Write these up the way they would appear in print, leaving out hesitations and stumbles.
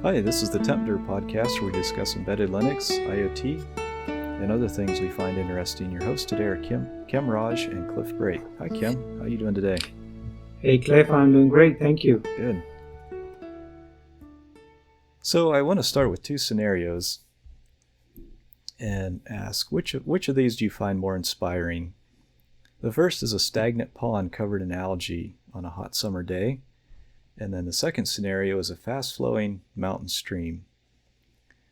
Hi, this is the Tempter podcast where we discuss embedded Linux, IoT, and other things we find interesting. Your hosts today are Kim Raj and Cliff Bray. Hi, Kim. How are you doing today? Hey, Cliff. I'm doing great. Thank you. Good. So I want to start with two scenarios and ask which of these do you find more inspiring? The first is a stagnant pond covered in algae on a hot summer day. And then the second scenario is a fast-flowing mountain stream.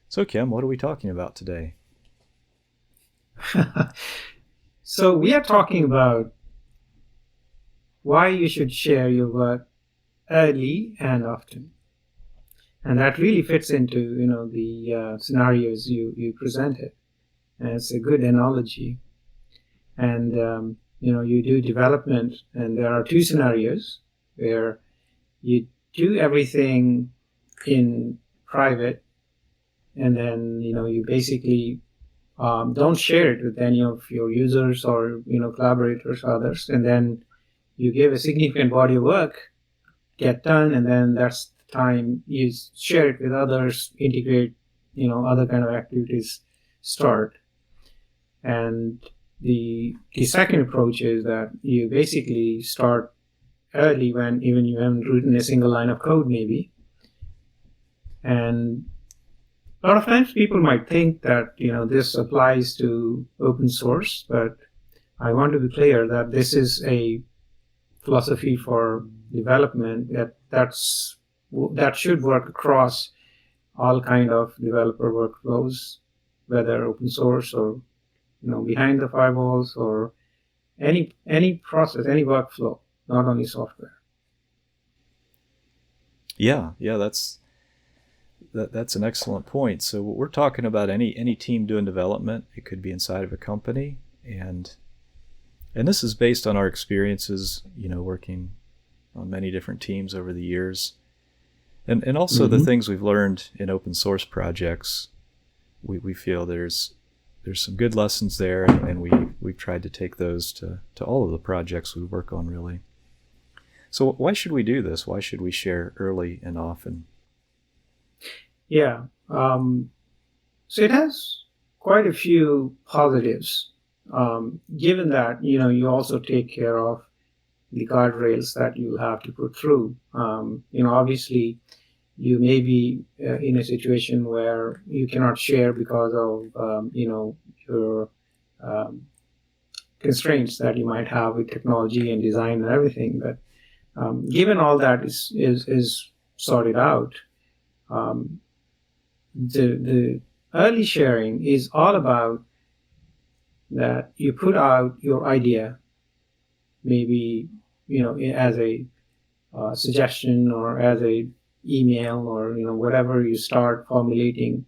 So, Kim, what are we talking about today? So we are talking about why you should share your work early and often. And that really fits into, the scenarios you presented. And it's a good analogy. And, you do development, and there are two scenarios where you do everything in private, and then you basically don't share it with any of your users or collaborators or others, and then you give a significant body of work get done, and then that's the time you share it with others, integrate other kind of activities start. And the second approach is that you basically start early when even you haven't written a single line of code maybe. And a lot of times people might think that this applies to open source, but I want to be clear that this is a philosophy for development that should work across all kind of developer workflows, whether open source or behind the firewalls or any process, any workflow, not only software. Yeah, that's an excellent point. So we're talking about any team doing development. It could be inside of a company, and this is based on our experiences, working on many different teams over the years, and also the things we've learned in open source projects. We feel there's some good lessons there, and we've tried to take those to all of the projects we work on, really. So why should we do this? Why should we share early and often? Yeah. So it has quite a few positives, given that, you also take care of the guardrails that you have to put through. Obviously, you may be in a situation where you cannot share because of, your constraints that you might have with technology and design and everything. But given all that is sorted out, the early sharing is all about that you put out your idea, maybe as a suggestion or as a email or whatever, you start formulating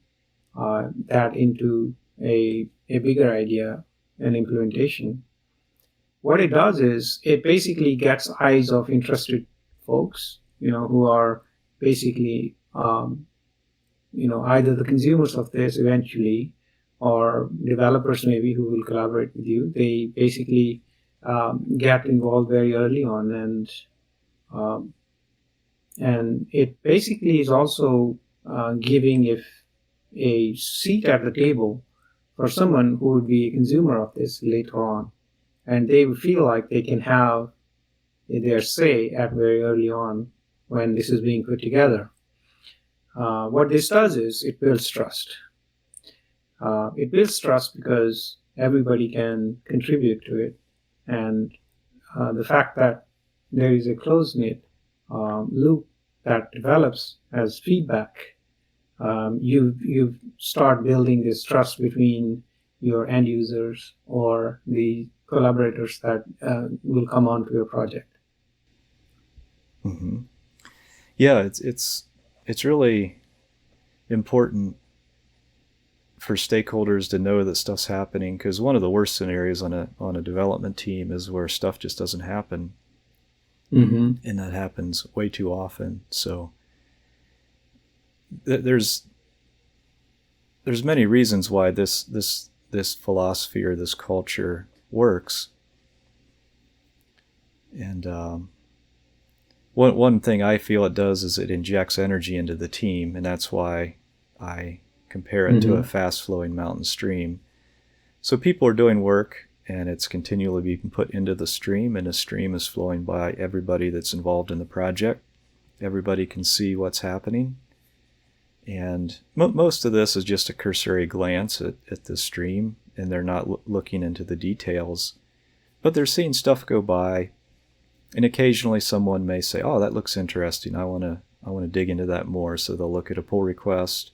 that into a bigger idea and implementation. What it does is it basically gets eyes of interested folks, who are basically either the consumers of this eventually or developers maybe who will collaborate with you. They basically get involved very early on, and it basically is also giving a seat at the table for someone who would be a consumer of this later on, and they would feel like they can have their say at very early on when this is being put together. What this does is it builds trust. It builds trust because everybody can contribute to it, and the fact that there is a close-knit loop that develops as feedback, you start building this trust between your end users or the collaborators that will come onto your project. Mm-hmm. Yeah, it's really important for stakeholders to know that stuff's happening, because one of the worst scenarios on a development team is where stuff just doesn't happen, and that happens way too often. So there's many reasons why this philosophy or this culture works, and one thing I feel it does is it injects energy into the team, and that's why I compare it to a fast-flowing mountain stream. So people are doing work, and it's continually being put into the stream, and the stream is flowing by everybody that's involved in the project. Everybody can see what's happening. And most of this is just a cursory glance at the stream, and they're not looking into the details. But they're seeing stuff go by, and occasionally someone may say, "Oh, that looks interesting. I want to dig into that more." So they'll look at a pull request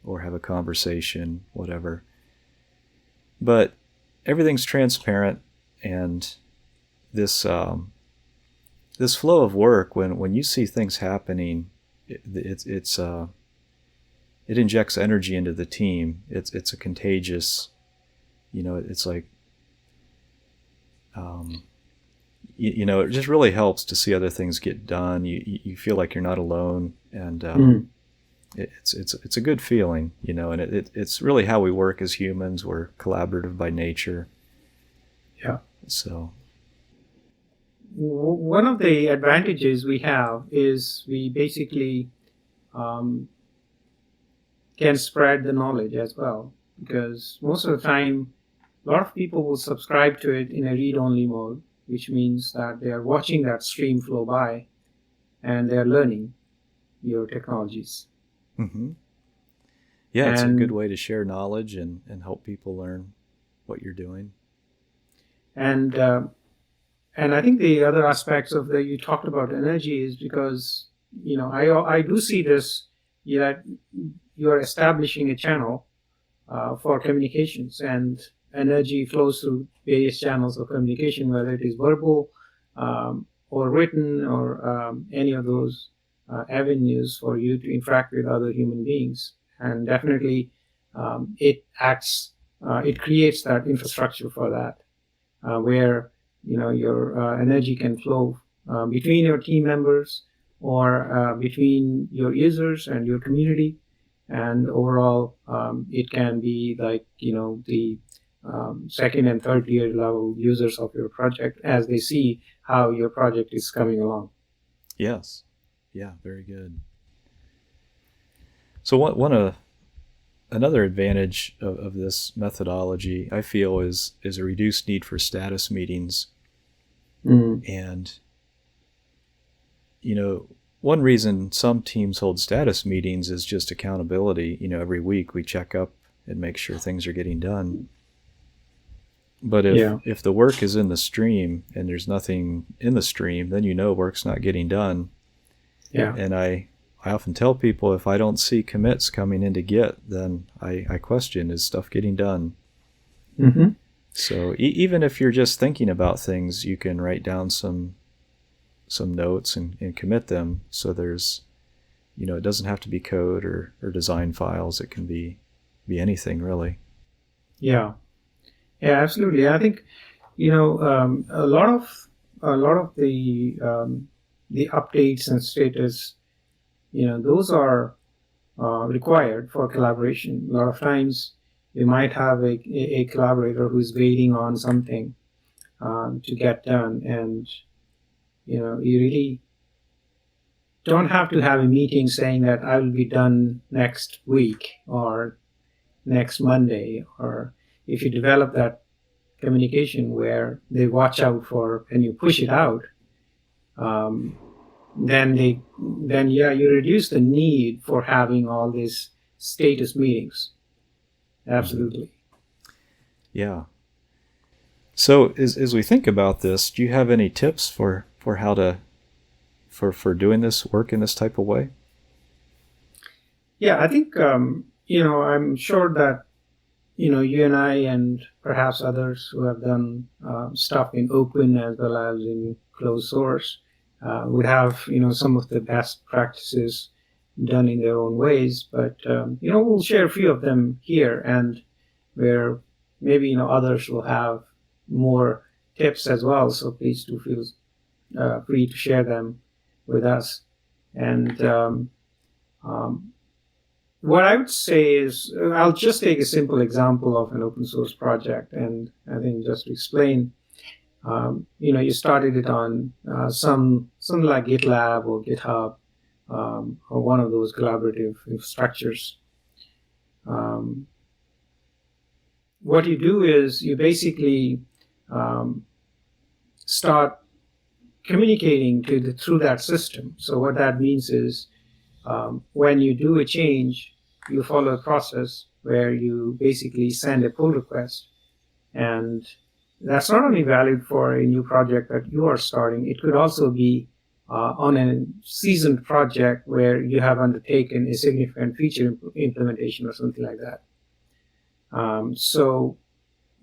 or have a conversation, whatever. But everything's transparent, and this this flow of work, when you see things happening, it injects energy into the team. It's a contagious, it's like, it just really helps to see other things get done. You feel like you're not alone, and it's a good feeling, and it's really how we work as humans. We're collaborative by nature. Yeah. So one of the advantages we have is we basically can spread the knowledge as well, because most of the time a lot of people will subscribe to it in a read-only mode, which means that they are watching that stream flow by and they're learning your technologies. Mm-hmm. Yeah, it's a good way to share knowledge and help people learn what you're doing. And I think the other aspects of you talked about energy is because, I do see this, that you're establishing a channel for communications, and energy flows through various channels of communication, whether it is verbal or written or any of those avenues for you to interact with other human beings. And definitely it creates that infrastructure for that, where your energy can flow between your team members or between your users and your community. And overall, it can be like, the second and third tier level users of your project as they see how your project is coming along. Yes. Yeah, very good. So another advantage of this methodology, I feel, is a reduced need for status meetings. And, one reason some teams hold status meetings is just accountability. Every week we check up and make sure things are getting done. But if the work is in the stream and there's nothing in the stream, then work's not getting done. Yeah. And I often tell people, if I don't see commits coming into Git, then I question, is stuff getting done? Mm-hmm. So even if you're just thinking about things, you can write down some notes and commit them. So there's, it doesn't have to be code or design files. It can be anything, really. Yeah. Yeah, absolutely. I think, a lot of the updates and status, those are required for collaboration. A lot of times you might have a collaborator who's waiting on something to get done, and you really don't have to have a meeting saying that I will be done next week or next Monday. Or if you develop that communication where they watch out for and you push it out, then you reduce the need for having all these status meetings. Absolutely. Yeah. So as we think about this, do you have any tips for how to for doing this work in this type of way? Yeah, I think I'm sure that you and I and perhaps others who have done stuff in open as well as in closed source would have some of the best practices done in their own ways. But we'll share a few of them here, and where maybe others will have more tips as well. So please do feel free to share them with us. And what I would say is, I'll just take a simple example of an open source project, and I think just to explain, you started it on some something like GitLab or GitHub, or one of those collaborative structures. What you do is you basically start communicating through that system. So what that means is when you do a change, you follow a process where you basically send a pull request. And that's not only valid for a new project that you are starting, it could also be on a seasoned project where you have undertaken a significant feature implementation or something like that. So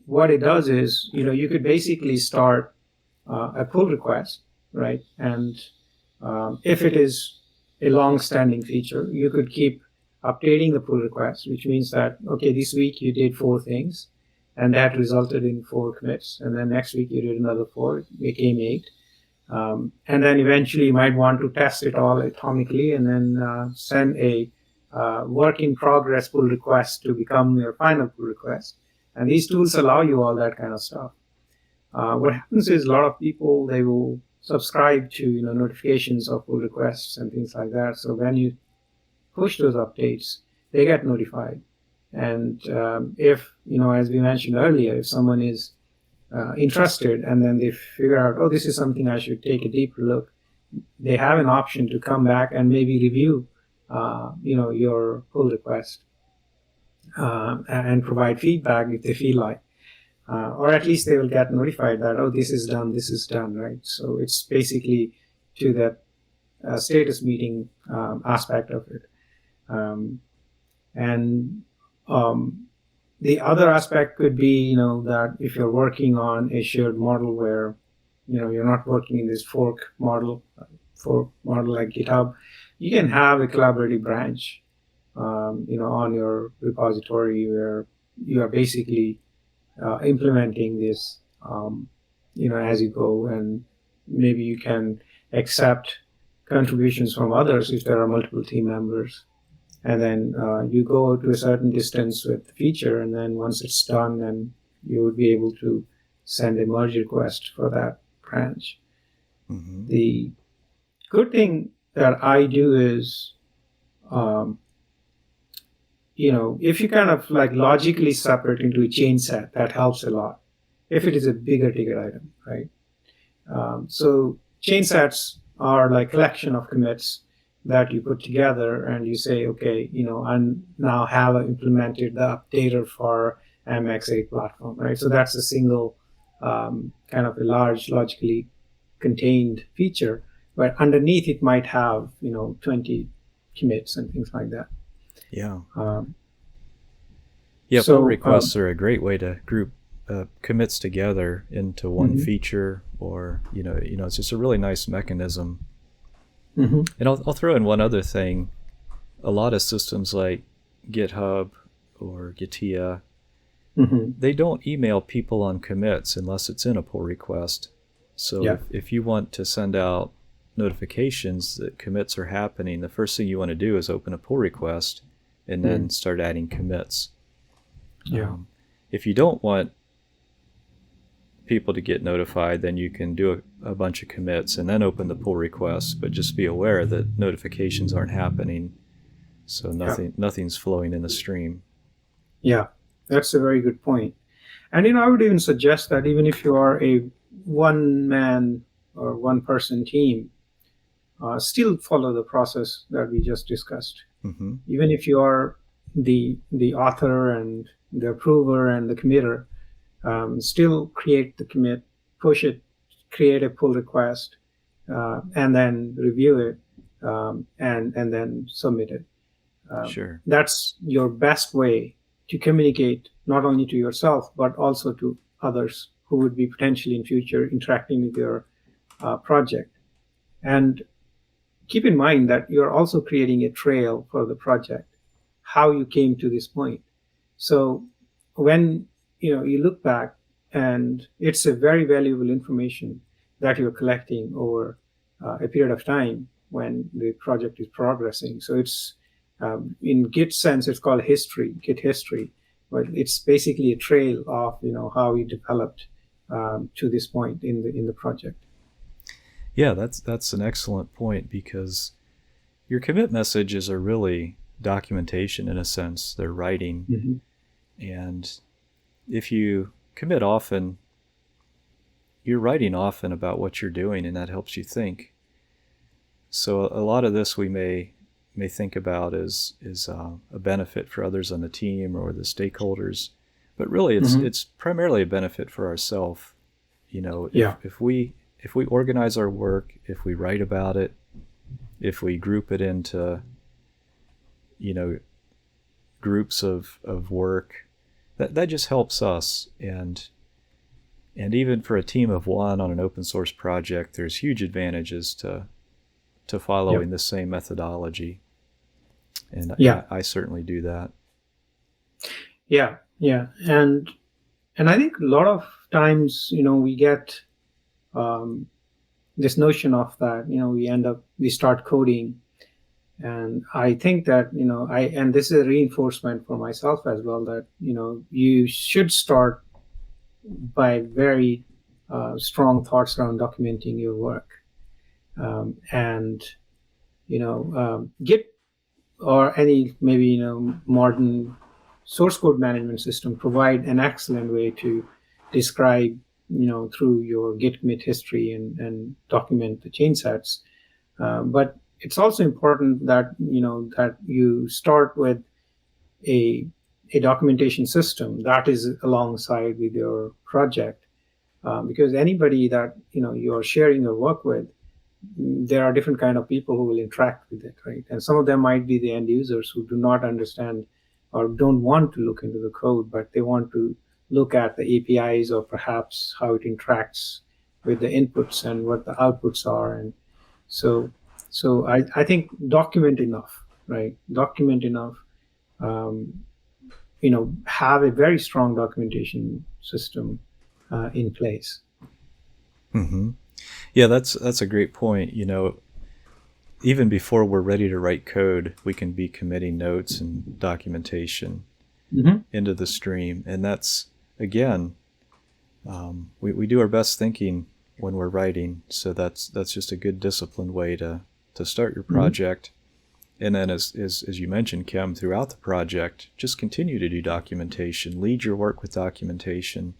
what it does is, you could basically start a pull request, right? And if it is a long-standing feature, you could keep updating the pull request, which means that, okay, this week you did 4 things, and that resulted in 4 commits. And then next week you did another 4, it became 8. And then eventually you might want to test it all atomically and then send a work in progress pull request to become your final pull request. And these tools allow you all that kind of stuff. What happens is a lot of people, they will subscribe to notifications of pull requests and things like that. So when you push those updates, they get notified. And if, as we mentioned earlier, if someone is interested and then they figure out, oh, this is something I should take a deeper look, they have an option to come back and maybe review, your pull request and provide feedback if they feel like. Or at least they will get notified that, oh, this is done, right? So it's basically to that status meeting aspect of it. The other aspect could be, that if you're working on a shared model where, you're not working in this fork model like GitHub, you can have a collaborative branch, on your repository where you are basically implementing this, as you go, and maybe you can accept contributions from others if there are multiple team members. And then you go to a certain distance with the feature, and then once it's done, then you would be able to send a merge request for that branch. Mm-hmm. The good thing that I do is, if you kind of like logically separate into a chain set, that helps a lot. If it is a bigger ticket item, right? So chain sets are like collection of commits that you put together and you say, okay, I now have implemented the updater for MX8 platform, right? So that's a single kind of a large logically contained feature, but underneath it might have, 20 commits and things like that. Yeah. Pull requests are a great way to group commits together into one mm-hmm. feature, or, it's just a really nice mechanism. Mm-hmm. And I'll throw in one other thing. A lot of systems like GitHub or Gitea, mm-hmm. they don't email people on commits unless it's in a pull request. So if you want to send out notifications that commits are happening, the first thing you want to do is open a pull request and then start adding commits. Yeah. If you don't want people to get notified, then you can do a bunch of commits and then open the pull request, but just be aware that notifications aren't happening, so nothing's flowing in the stream. Yeah, that's a very good point. And I would even suggest that even if you are a one-man or one-person team, still follow the process that we just discussed. Mm-hmm. Even if you are the author and the approver and the committer, still create the commit, push it, create a pull request, and then review it, and then submit it. Sure. That's your best way to communicate not only to yourself, but also to others who would be potentially in future interacting with your project. And keep in mind that you're also creating a trail for the project, how you came to this point. So when you look back, and it's a very valuable information that you're collecting over a period of time when the project is progressing. So it's in Git sense, it's called Git history, but it's basically a trail of how we developed to this point in the project. Yeah, that's an excellent point because your commit messages are really documentation in a sense. They're writing. Hmm. And if you commit often, you're writing often about what you're doing, and that helps you think. So a lot of this we may think about as a benefit for others on the team or the stakeholders, but really Hmm. it's primarily a benefit for ourselves. You know, Yeah. if we organize our work, if we write about it, if we group it into, you know, groups of work, that just helps us. And even for a team of one on an open source project, there's huge advantages to Yep. following the same methodology. And Yeah. I certainly do that. Yeah. Yeah. And I think a lot of times, we get um, this notion of that, we start coding. And I think that, and this is a reinforcement for myself as well, that, you should start by very strong thoughts around documenting your work. And, Git or any maybe, modern source code management system provide an excellent way to describe, through your Git commit history and document the change sets. But it's also important that you start with a a documentation system that is alongside with your project, because anybody that you're sharing your work with, there are different kind of people who will interact with it, right? And some of them might be the end users who do not understand or don't want to look into the code, but they want to look at the APIs or perhaps how it interacts with the inputs and what the outputs are. And so, I think document enough, right? Document enough. Um, have a very strong documentation system in place. Hmm. Yeah, that's a great point. You know, even before we're ready to write code, we can be committing notes and documentation Hmm. into the stream, and that's again, we do our best thinking when we're writing. So that's just a good disciplined way to start your Hmm. project. And then as you mentioned, Kim, throughout the project, just continue to do documentation, lead your work with documentation,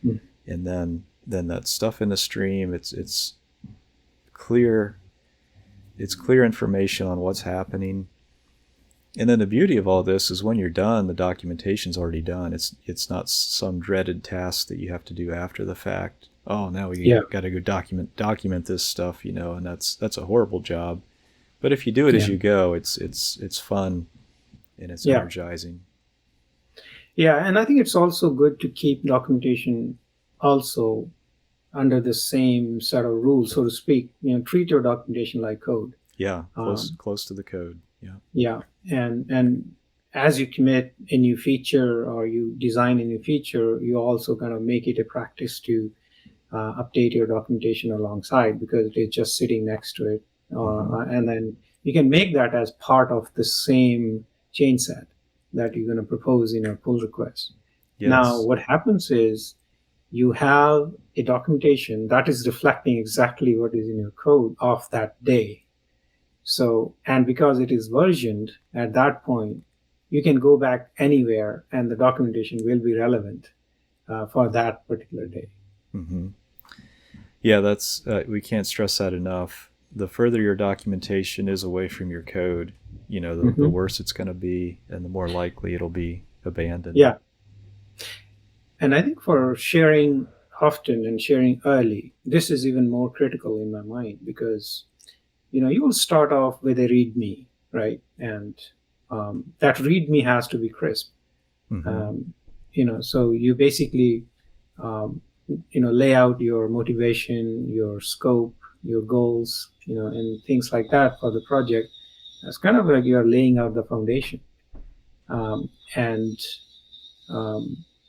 and then that stuff in the stream, clear it's clear information on what's happening. And then the beauty of all this is when you're done, the documentation's already done. It's not some dreaded task that you have to do after the fact. Oh, now we Yeah, got to go document this stuff, you know, and that's a horrible job. But if you do it as yeah, you go, it's fun and it's yeah. energizing. Yeah, and I think it's also good to keep documentation also under the same set of rules, so to speak. Treat your documentation like code. Yeah, Um, close to the code. Yeah. yeah, and as you commit a new feature or you design a new feature, you also kind of make it a practice to update your documentation alongside, because it is just sitting next to it, Mm-hmm. and then you can make that as part of the same chain set that you're going to propose in your pull request. Now, Yes. what happens is you have a documentation that is reflecting exactly what is in your code of that day. So, and because it is versioned at that point, you can go back anywhere and the documentation will be relevant for that particular day. Mm-hmm. Yeah, that's we can't stress that enough. The further your documentation is away from your code, you know, the Hmm. worse it's going to be, and the more likely it'll be abandoned. Yeah. And I think for sharing often and sharing early, this is even more critical in my mind, because you will start off with a README, right? And that README has to be crisp. Mm-hmm. So you basically um, lay out your motivation, your scope, your goals, and things like that for the project. That's kind of like you're laying out the foundation. And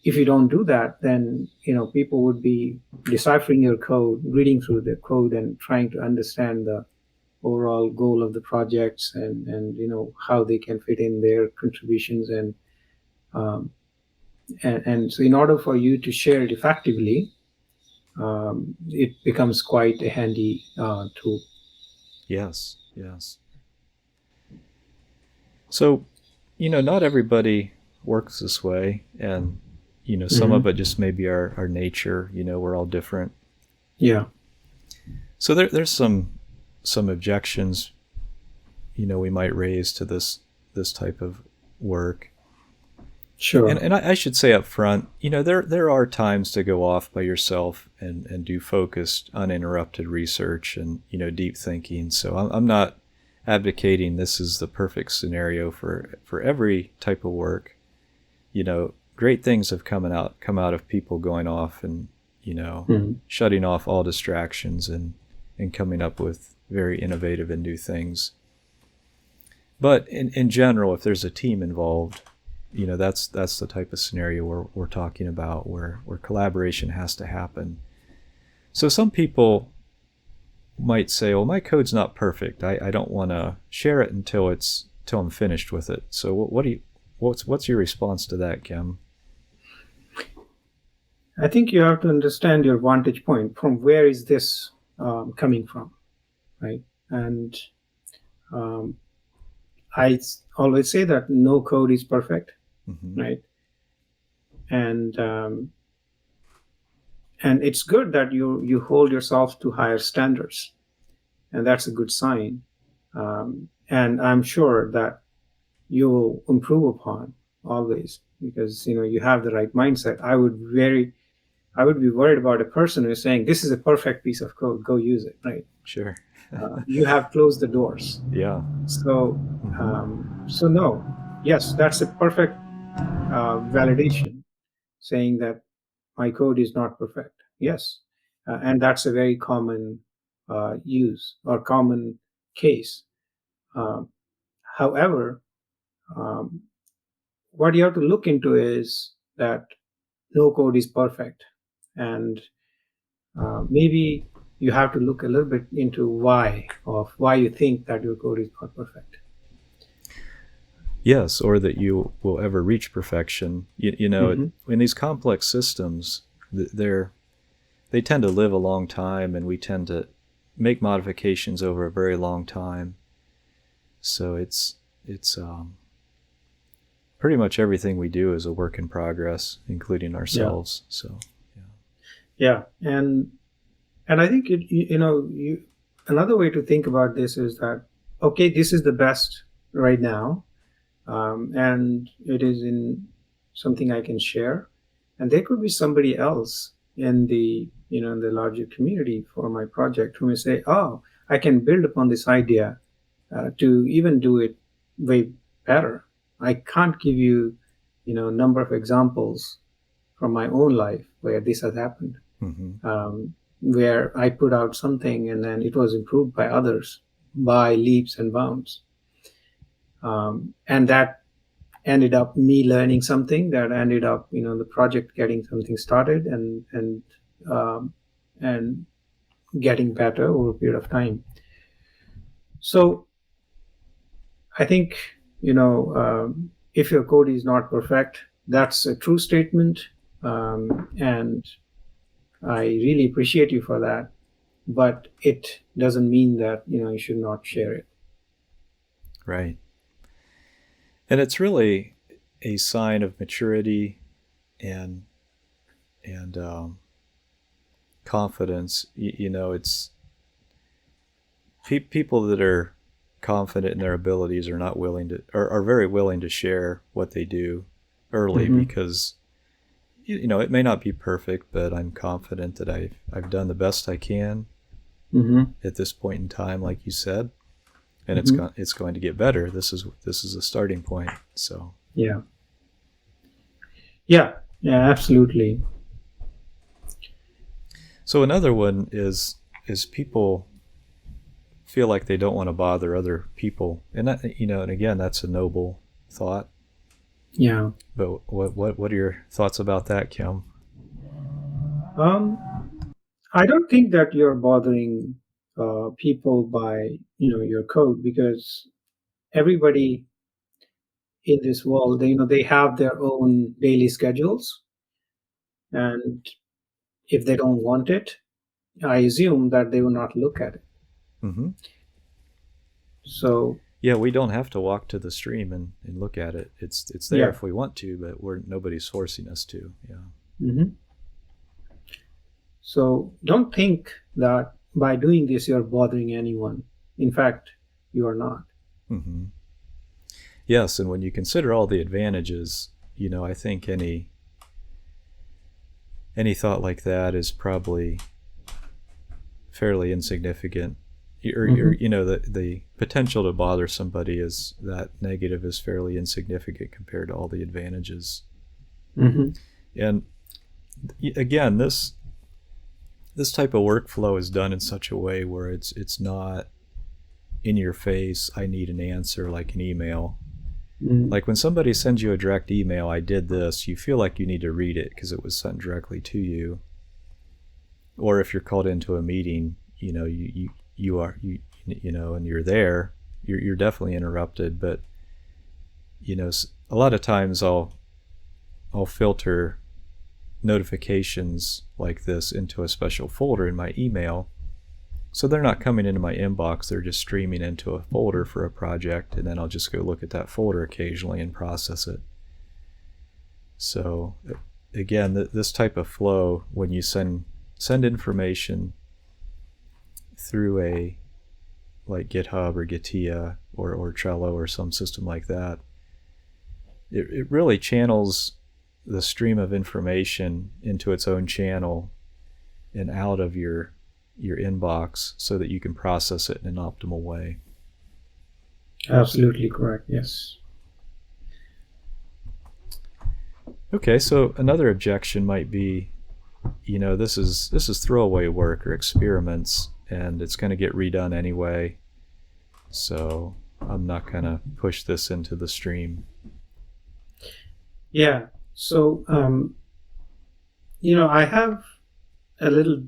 if you don't do that, then people would be deciphering your code, reading through the code, and trying to understand the overall goal of the projects, and how they can fit in their contributions. Um, and so in order for you to share it effectively, it becomes quite a handy tool. Yes, yes. So, not everybody works this way, and some Hmm. of it just may be our nature. We're all different. Yeah, So there's some objections we might raise to this type of work. And sure. and I should say up front, there are times to go off by yourself and do focused, uninterrupted research and deep thinking. So I'm not advocating this is the perfect scenario for every type of work. Great things have come out of people going off and Hmm. shutting off all distractions and coming up with very innovative and new things. But in general, if there's a team involved, that's the type of scenario we're talking about where collaboration has to happen. So some people might say, well, my code's not perfect. I don't want to share it until I'm finished with it. So what's your response to that, Kim? I think you have to understand your vantage point. From where is this coming from, right? And um, always say that no code is perfect, Mm-hmm. right? And and it's good that you hold yourself to higher standards, and that's a good sign. And I'm sure that you will improve upon always because you have the right mindset. I would be worried about a person who's saying this is a perfect piece of code, go use it, right? Sure. You have closed the doors. Yeah. So, Mm-hmm. so no, yes, that's a perfect validation, saying that my code is not perfect. Yes, and that's a very common use or common case. Um, However, um, what you have to look into is that no code is perfect, and maybe you have to look a little bit into why you think that your code is not perfect. Yes, or that you will ever reach perfection. Hmm. In these complex systems, they tend to live a long time, and we tend to make modifications over a very long time. So it's pretty much everything we do is a work in progress, including Yeah, ourselves. So yeah. yeah, and I think another way to think about this is that okay, this is the best right now, and it is in something I can share, and there could be somebody else in the in the larger community for my project who may say, "Oh, I can build upon this idea to even do it way better." I can't give you a number of examples from my own life where this has happened, Mm-hmm. where I put out something and then it was improved by others by leaps and bounds, and that ended up me learning something that ended up the project getting something started um, and getting better over a period of time. So I think if your code is not perfect, that's a true statement, and I really appreciate you for that. But it doesn't mean that you should not share it. Right. And it's really a sign of maturity and and confidence. It's people that are confident in their abilities are not willing to are very willing to share what they do early Hmm. because it may not be perfect, but I'm confident that I've done the best I can Hmm. at this point in time, like you said, and Hmm. it's going to get better. This is a starting point. So Yeah, yeah, yeah, absolutely. another one is people feel like they don't want to bother other people, and and again, that's a noble thought. Yeah. But what are your thoughts about that, Kim? Um, I don't think that you're bothering people by your code because everybody in this world they have their own daily schedules, and if they don't want it, I assume that they will not look at it. Mm-hmm. So Yeah, we don't have to walk to the stream and look at it. It's there yeah. if we want to, but nobody's forcing us to. Yeah. Mm-hmm. So don't think that by doing this you're bothering anyone. In fact, you are not. Mm-hmm. Yes, and when you consider all the advantages, I think any thought like that is probably fairly insignificant. The potential to bother somebody is that negative is fairly insignificant compared to all the advantages. Mm-hmm. And again, this type of workflow is done in such a way where it's not in your face. I need an answer like an email. Mm-hmm. Like when somebody sends you a direct email, I did this, you feel like you need to read it because it was sent directly to you. Or if you're called into a meeting, and you're there, you're definitely interrupted. But a lot of times I'll filter notifications like this into a special folder in my email, so they're not coming into my inbox, they're just streaming into a folder for a project, and then I'll just go look at that folder occasionally and process it. So again, this type of flow, when you send information through a like GitHub or Getia or Trello or some system like that, it really channels the stream of information into its own channel and out of your inbox so that you can process it in an optimal way. Absolutely correct. Yes. Okay, so another objection might be, this is throwaway work or experiments, and it's going to get redone anyway, so I'm not going to push this into the stream. Yeah. So, I have a little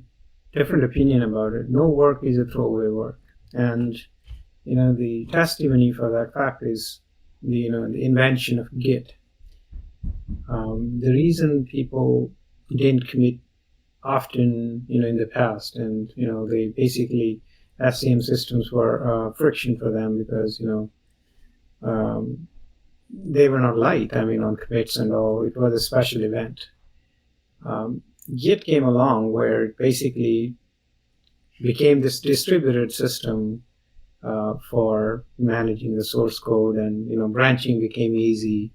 different opinion about it. No work is a throwaway work. And, the testimony for that fact is the invention of Git. The reason people didn't commit often, in the past, and, they basically, SCM systems were friction for them because, they were not light, on commits and all. It was a special event. Git came along where it basically became this distributed system for managing the source code, and branching became easy.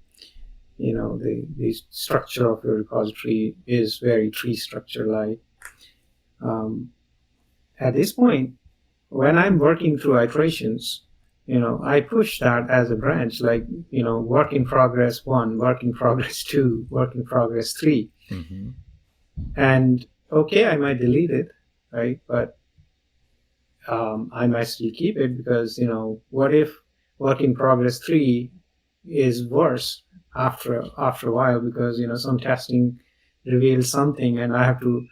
The structure of your repository is very tree structure like. At this point, when I'm working through iterations, I push that as a branch, like, work in progress 1, work in progress 2, work in progress 3. Mm-hmm. And okay, I might delete it, right? But I might still keep it because, what if work in progress 3 is worse after a while because, some testing reveals something and I have to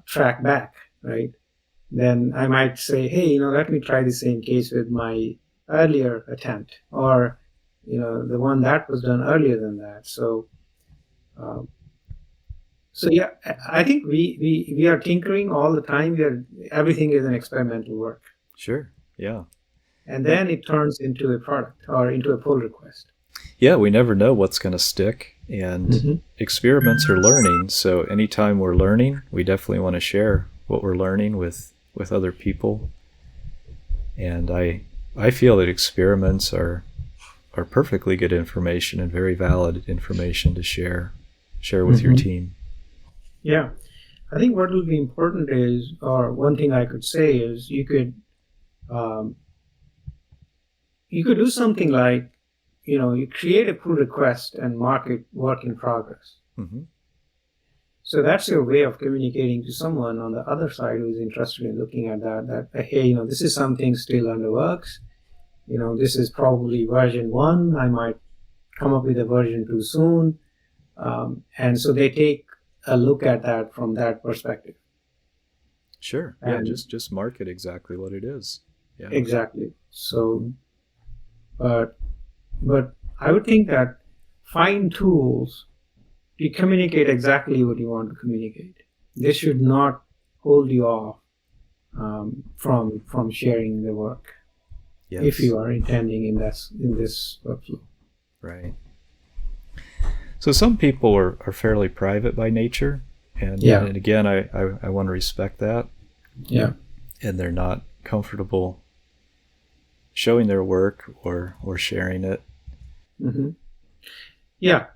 track back, right? Then I might say, hey, let me try the same case with my earlier attempt, or, the one that was done earlier than that. So yeah, I think we are tinkering all the time. Everything is an experimental work. Sure. Yeah. And then it turns into a product or into a pull request. Yeah, we never know what's going to stick, and Mm-hmm. experiments are learning. So anytime we're learning, we definitely want to share what we're learning with other people. And I feel that experiments are perfectly good information and very valid information to share with your team. Yeah, I think what will be important is, or one thing I could say is, you could do something like, you create a pull request and mark it work in progress. Mm-hmm. So that's your way of communicating to someone on the other side who's interested in looking at that hey, this is something still under works. This is probably version 1. I might come up with a version 2 soon. And so they take a look at that from that perspective. Sure. And yeah, just mark it exactly what it is. Yeah. Exactly. So, but I would think that find tools to communicate exactly what you want to communicate. this should not hold you off from sharing the work. Yes. If you are intending in this workflow. Right. So some people are fairly private by nature, and again, I want to respect that. Yeah. And they're not comfortable showing their work or sharing it. Mm-hmm. Yeah.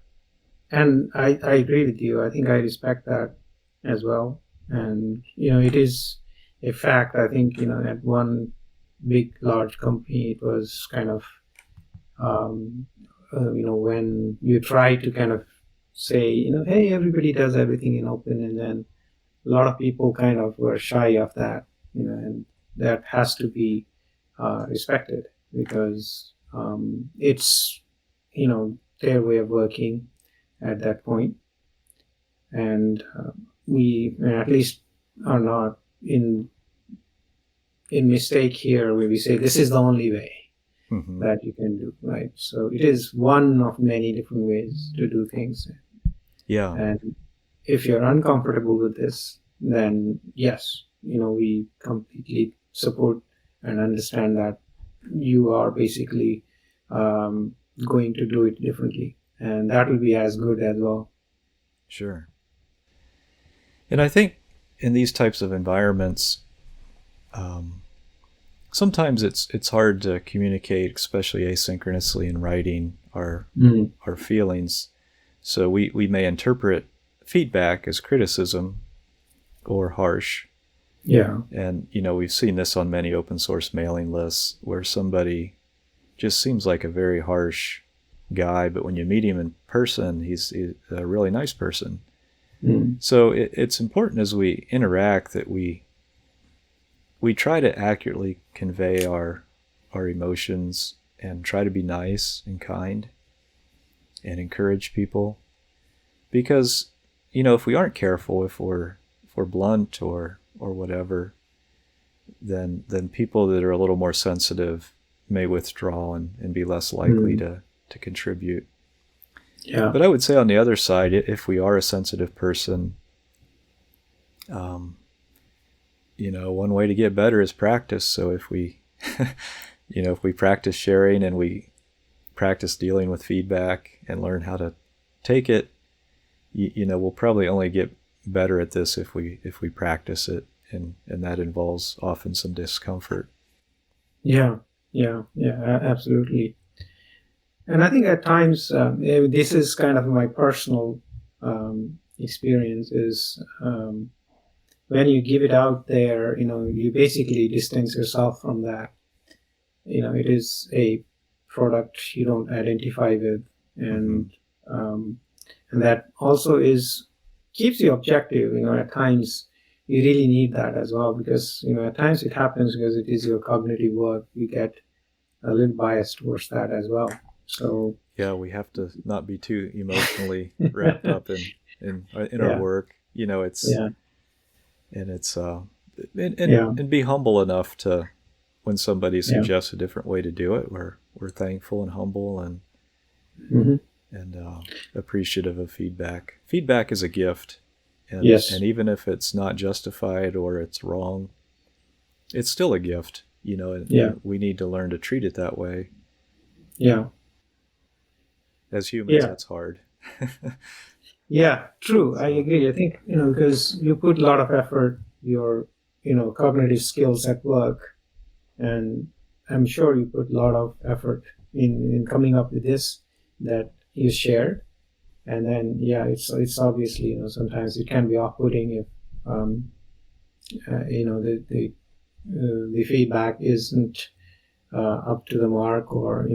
And I agree with you. I think I respect that as well. And, it is a fact. I think, at one big, large company, it was kind of, when you try to kind of say, hey, everybody does everything in open, and then a lot of people kind of were shy of that, and that has to be respected, because it's, their way of working at that point. And we at least are not in mistake here where we say this is the only way that you can do, right? So it is one of many different ways to do things. Yeah. And if you're uncomfortable with this, then yes, we completely support and understand that you are basically going to do it differently, and that will be as good as well. Sure. And I think in these types of environments, sometimes it's hard to communicate, especially asynchronously in writing, our feelings. So we may interpret feedback as criticism or harsh. Yeah. And, we've seen this on many open source mailing lists where somebody just seems like a very harsh guy, but when you meet him in person, he's a really nice person. So it's important as we interact that we try to accurately convey our emotions and try to be nice and kind and encourage people. Because, if we aren't careful, if we're blunt or whatever, then people that are a little more sensitive may withdraw and be less likely to contribute. Yeah. But I would say on the other side, if we are a sensitive person, one way to get better is practice. So if we, if we practice sharing and we practice dealing with feedback and learn how to take it, we'll probably only get better at this if we practice it, and that involves often some discomfort. Yeah, absolutely. And I think at times, this is kind of my personal experience, is when you give it out there, you basically distance yourself from that. It is a product you don't identify with, and that also keeps you objective. At times you really need that as well, because at times it happens because it is your cognitive work. You get a little biased towards that as well. So yeah, we have to not be too emotionally wrapped up in our work. And be humble enough to, when somebody suggests a different way to do it, we're thankful and humble and appreciative of feedback. Feedback is a gift, and even if it's not justified or it's wrong, it's still a gift. And we need to learn to treat it that way. Yeah. As humans, that's hard. Yeah, true. I agree. I think, because you put a lot of effort, your, cognitive skills at work, and I'm sure you put a lot of effort in coming up with this that you shared. And then, it's obviously, sometimes it can be off-putting if, the feedback isn't up to the mark, or,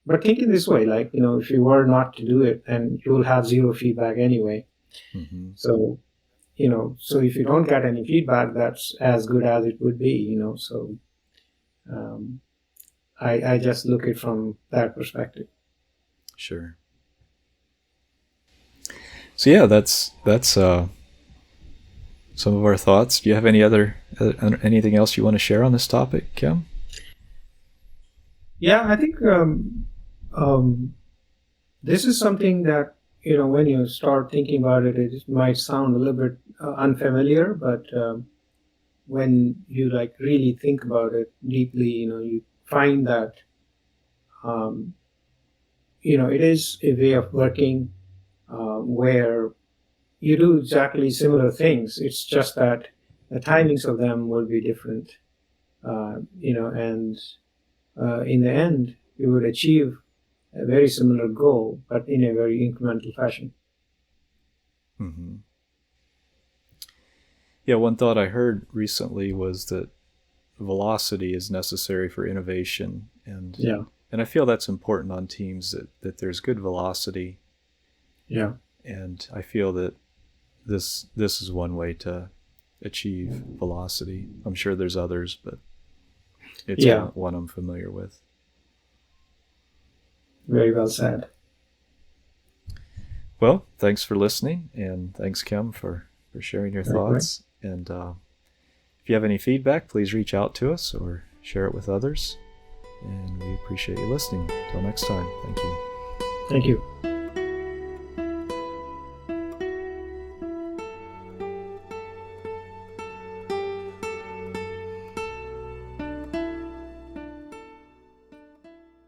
but thinking this way, like, if you were not to do it, then you will have zero feedback anyway. So, so if you don't get any feedback, that's as good as it would be, so I just look at it from that perspective. Sure. So yeah, that's some of our thoughts. Do you have anything else you want to share on this topic, Kim? Yeah, I think this is something that when you start thinking about it, it might sound a little bit unfamiliar, but when you like really think about it deeply, you find that um, it is a way of working where you do exactly similar things. It's just that the timings of them will be different, and in the end, you would achieve a very similar goal, but in a very incremental fashion. Mm-hmm. Yeah, one thought I heard recently was that velocity is necessary for innovation, Yeah, and I feel that's important on teams, that there's good velocity, yeah, and I feel that this is one way to achieve velocity. I'm sure there's others, but it's yeah. one I'm familiar with. Very well said. Well, thanks for listening, and thanks, Kim, for sharing your Likewise. thoughts. And if you have any feedback, please reach out to us or share it with others. And we appreciate you listening. Until next time, thank you. Thank you.